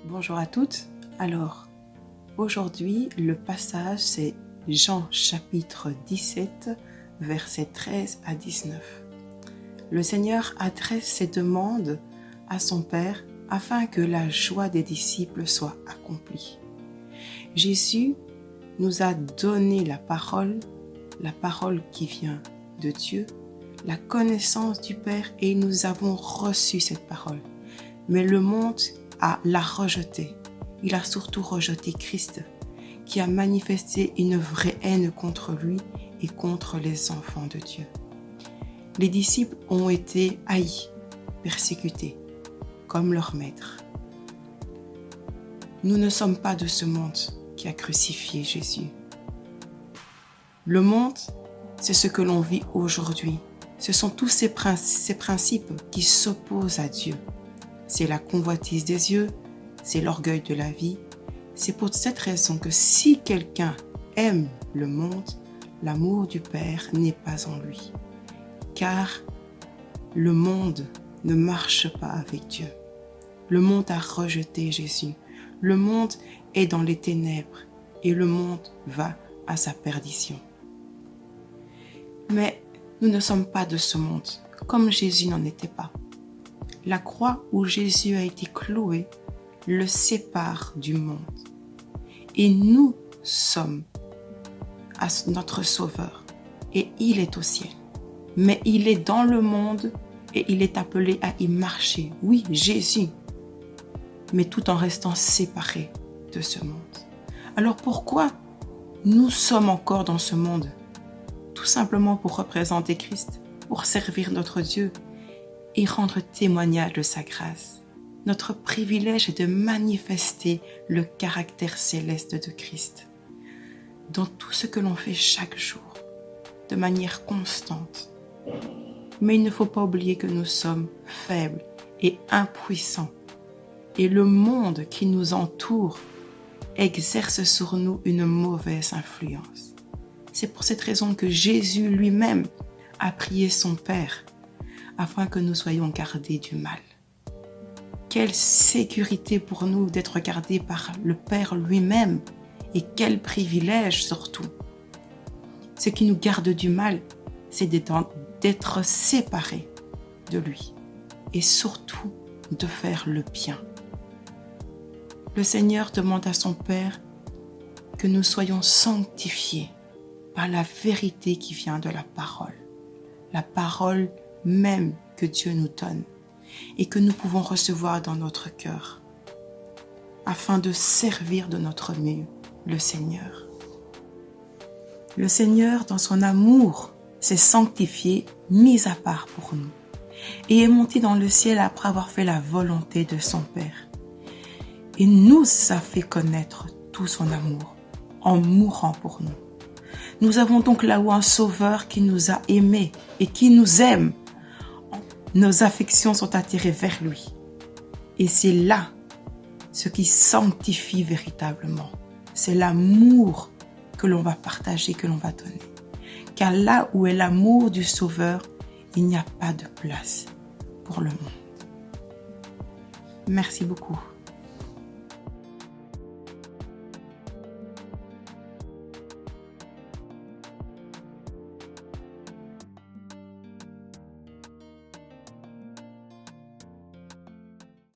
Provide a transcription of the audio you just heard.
Bonjour à toutes. Alors, aujourd'hui, le passage, c'est Jean chapitre 17, versets 13 à 19. Le Seigneur adresse ses demandes à son Père afin que la joie des disciples soit accomplie. Jésus nous a donné la parole qui vient de Dieu, la connaissance du Père, et nous avons reçu cette parole. Mais le monde l'a rejeté. Il a surtout rejeté Christ, qui a manifesté une vraie haine contre lui et contre les enfants de Dieu. Les disciples ont été haïs, persécutés, comme leur maître. Nous ne sommes pas de ce monde qui a crucifié Jésus. Le monde, c'est ce que l'on vit aujourd'hui. Ce sont tous ces principes qui s'opposent à Dieu. C'est la convoitise des yeux, c'est l'orgueil de la vie. C'est pour cette raison que si quelqu'un aime le monde, l'amour du Père n'est pas en lui. Car le monde ne marche pas avec Dieu. Le monde a rejeté Jésus. Le monde est dans les ténèbres et le monde va à sa perdition. Mais nous ne sommes pas de ce monde, comme Jésus n'en était pas. La croix où Jésus a été cloué le sépare du monde. Et nous sommes à notre Sauveur. Et il est au ciel. Mais il est dans le monde et il est appelé à y marcher. Oui, Jésus. Mais tout en restant séparé de ce monde. Alors pourquoi nous sommes encore dans ce monde? Tout simplement pour représenter Christ, pour servir notre Dieu et rendre témoignage de sa grâce. Notre privilège est de manifester le caractère céleste de Christ dans tout ce que l'on fait chaque jour, de manière constante. Mais il ne faut pas oublier que nous sommes faibles et impuissants. Et le monde qui nous entoure exerce sur nous une mauvaise influence. C'est pour cette raison que Jésus lui-même a prié son Père afin que nous soyons gardés du mal. Quelle sécurité pour nous d'être gardés par le Père lui-même, et quel privilège surtout. Ce qui nous garde du mal, c'est d'être séparés de lui et surtout de faire le bien. Le Seigneur demande à son Père que nous soyons sanctifiés par la vérité qui vient de la parole même que Dieu nous donne et que nous pouvons recevoir dans notre cœur afin de servir de notre mieux le Seigneur. Le Seigneur, dans son amour, s'est sanctifié, mis à part pour nous et est monté dans le ciel après avoir fait la volonté de son Père. Et nous a fait connaître tout son amour en mourant pour nous. Nous avons donc là-haut un Sauveur qui nous a aimés et qui nous aime. Nos affections sont attirées vers lui. Et c'est là ce qui sanctifie véritablement. C'est l'amour que l'on va partager, que l'on va donner. Car là où est l'amour du Sauveur, il n'y a pas de place pour le monde. Merci beaucoup.